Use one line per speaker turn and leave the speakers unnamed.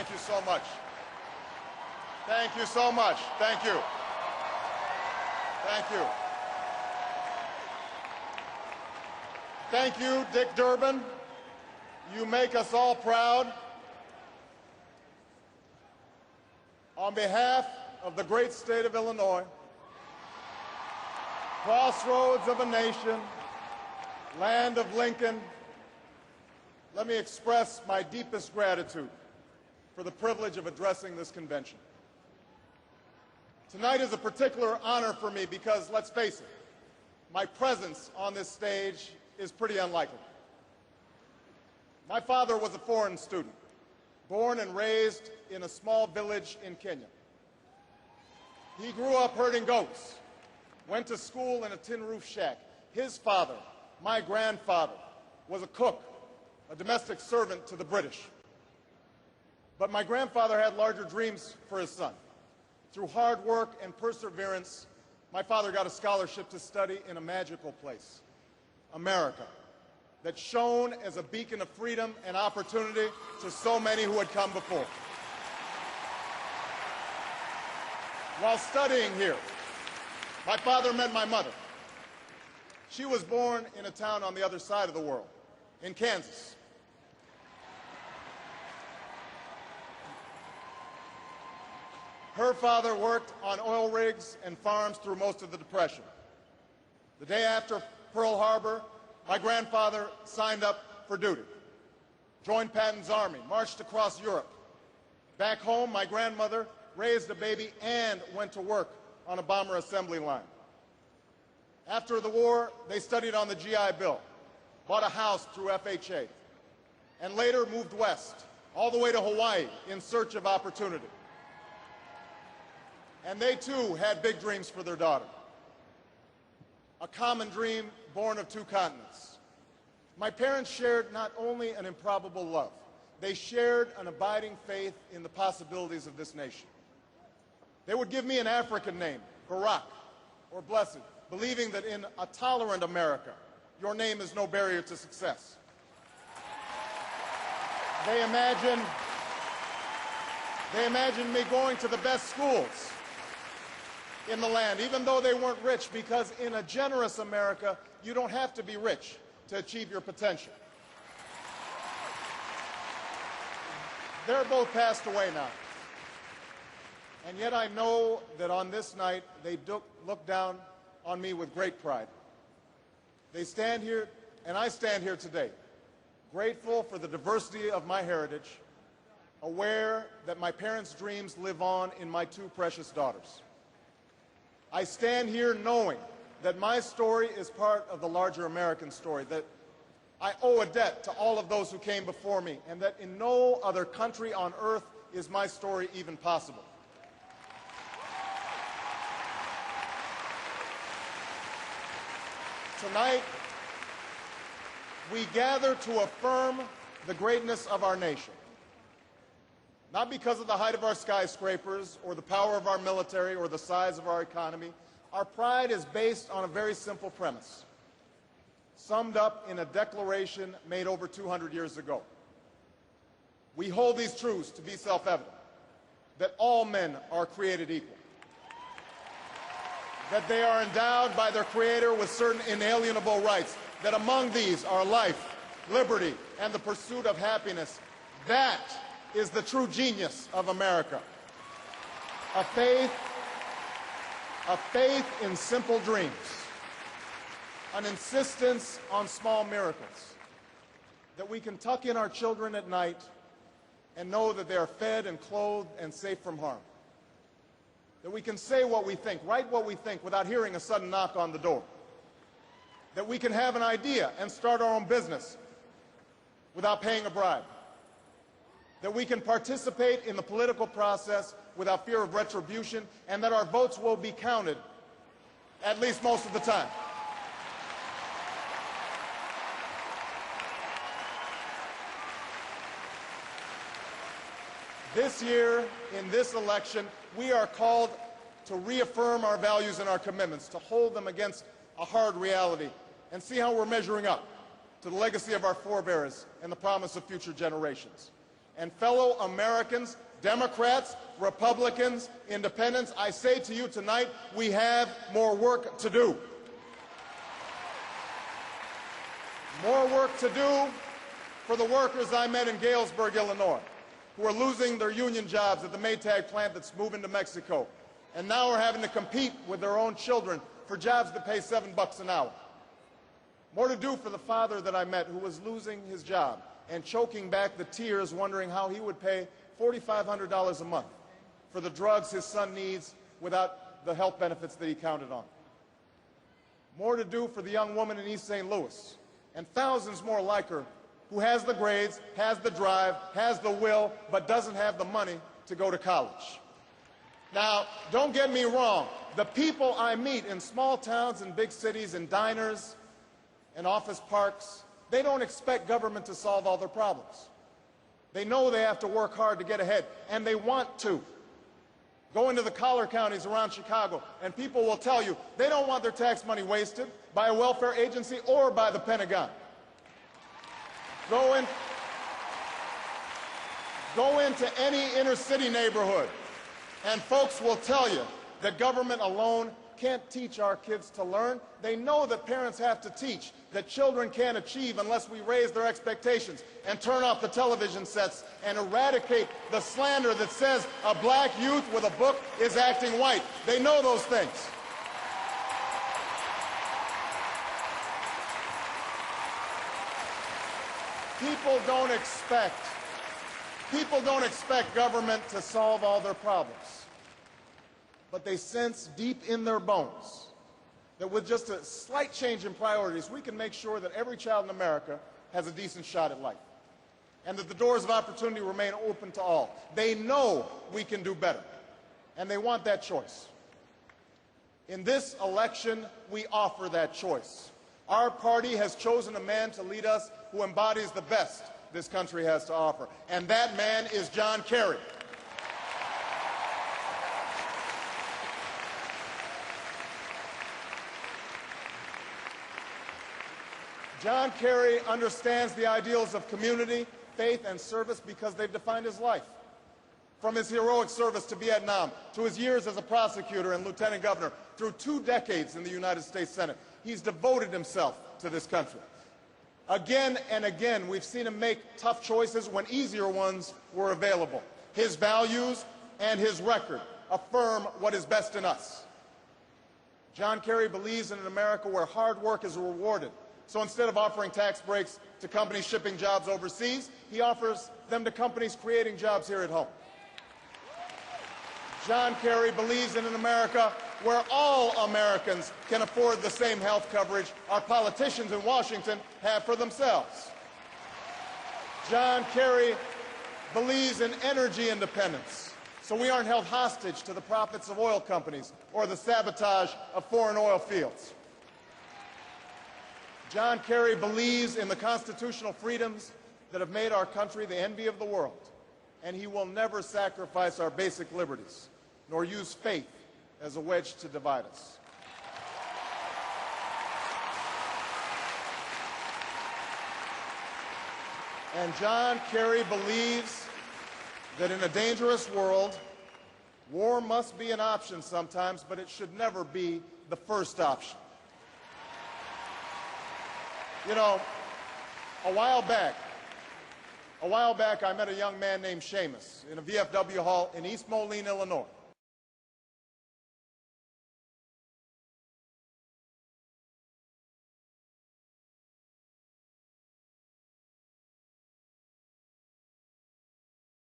Thank you so much. Thank you so much. Thank you. Thank you. Thank you, Dick Durbin. You make us all proud. On behalf of the great state of Illinois, crossroads of a nation, land of Lincoln, let me express my deepest gratitude for the privilege of addressing this convention. Tonight is a particular honor for me because, let's face it, my presence on this stage is pretty unlikely. My father was a foreign student, born and raised in a small village in Kenya. He grew up herding goats, went to school in a tin roof shack. His father, my grandfather, was a cook, a domestic servant to the British. But my grandfather had larger dreams for his son. Through hard work and perseverance, my father got a scholarship to study in a magical place, America, that shone as a beacon of freedom and opportunity to so many who had come before. While studying here, my father met my mother. She was born in a town on the other side of the world, in Kansas. Her father worked on oil rigs and farms through most of the Depression. The day after Pearl Harbor, my grandfather signed up for duty, joined Patton's army, marched across Europe. Back home, my grandmother raised a baby and went to work on a bomber assembly line. After the war, they studied on the GI Bill, bought a house through FHA, and later moved west, all the way to Hawaii in search of opportunity. And they too had big dreams for their daughter. A common dream born of two continents. My parents shared not only an improbable love, they shared an abiding faith in the possibilities of this nation. They would give me an African name, Barak, or Blessed, believing that in a tolerant America, your name is no barrier to success. They imagined me going to the best schools in the land, even though they weren't rich, because in a generous America, you don't have to be rich to achieve your potential. They're both passed away now. And yet I know that on this night, they look down on me with great pride. They stand here, and I stand here today, grateful for the diversity of my heritage, aware that my parents' dreams live on in my two precious daughters. I stand here knowing that my story is part of the larger American story, that I owe a debt to all of those who came before me, and that in no other country on earth is my story even possible. Tonight, we gather to affirm the greatness of our nation. Not because of the height of our skyscrapers, or the power of our military, or the size of our economy. Our pride is based on a very simple premise, summed up in a declaration made over 200 years ago. We hold these truths to be self-evident, that all men are created equal, that they are endowed by their Creator with certain inalienable rights, that among these are life, liberty, and the pursuit of happiness. That is the true genius of America. A faith in simple dreams, an insistence on small miracles, that we can tuck in our children at night and know that they are fed and clothed and safe from harm, that we can say what we think, write what we think without hearing a sudden knock on the door, that we can have an idea and start our own business without paying a bribe, that we can participate in the political process without fear of retribution, and that our votes will be counted, at least most of the time. This year, in this election, we are called to reaffirm our values and our commitments, to hold them against a hard reality, and see how we're measuring up to the legacy of our forebears and the promise of future generations. And fellow Americans, Democrats, Republicans, Independents, I say to you tonight, we have more work to do. More work to do for the workers I met in Galesburg, Illinois, who are losing their union jobs at the Maytag plant that's moving to Mexico, and now are having to compete with their own children for jobs that pay $7 an hour. More to do for the father that I met who was losing his job and choking back the tears wondering how he would pay $4,500 a month for the drugs his son needs without the health benefits that he counted on. More to do for the young woman in East St. Louis and thousands more like her who has the grades, has the drive, has the will, but doesn't have the money to go to college. Now, don't get me wrong. The people I meet in small towns and big cities, in diners and office parks, they don't expect government to solve all their problems. They know they have to work hard to get ahead, and they want to. Go into the collar counties around Chicago, and people will tell you they don't want their tax money wasted by a welfare agency or by the Pentagon. Go into any inner city neighborhood, and folks will tell you that government alone can't teach our kids to learn. They know that parents have to teach, that children can't achieve unless we raise their expectations and turn off the television sets and eradicate the slander that says a black youth with a book is acting white. They know those things. People don't expect government to solve all their problems. But they sense deep in their bones that with just a slight change in priorities, we can make sure that every child in America has a decent shot at life, and that the doors of opportunity remain open to all. They know we can do better, and they want that choice. In this election, we offer that choice. Our party has chosen a man to lead us who embodies the best this country has to offer, and that man is John Kerry. John Kerry understands the ideals of community, faith, and service because they've defined his life. From his heroic service to Vietnam, to his years as a prosecutor and lieutenant governor, through 2 decades in the United States Senate, he's devoted himself to this country. Again and again, we've seen him make tough choices when easier ones were available. His values and his record affirm what is best in us. John Kerry believes in an America where hard work is rewarded. So instead of offering tax breaks to companies shipping jobs overseas, he offers them to companies creating jobs here at home. John Kerry believes in an America where all Americans can afford the same health coverage our politicians in Washington have for themselves. John Kerry believes in energy independence, so we aren't held hostage to the profits of oil companies or the sabotage of foreign oil fields. John Kerry believes in the constitutional freedoms that have made our country the envy of the world, and he will never sacrifice our basic liberties, nor use faith as a wedge to divide us. And John Kerry believes that in a dangerous world, war must be an option sometimes, but it should never be the first option. You know, a while back, I met a young man named Seamus in a VFW hall in East Moline, Illinois.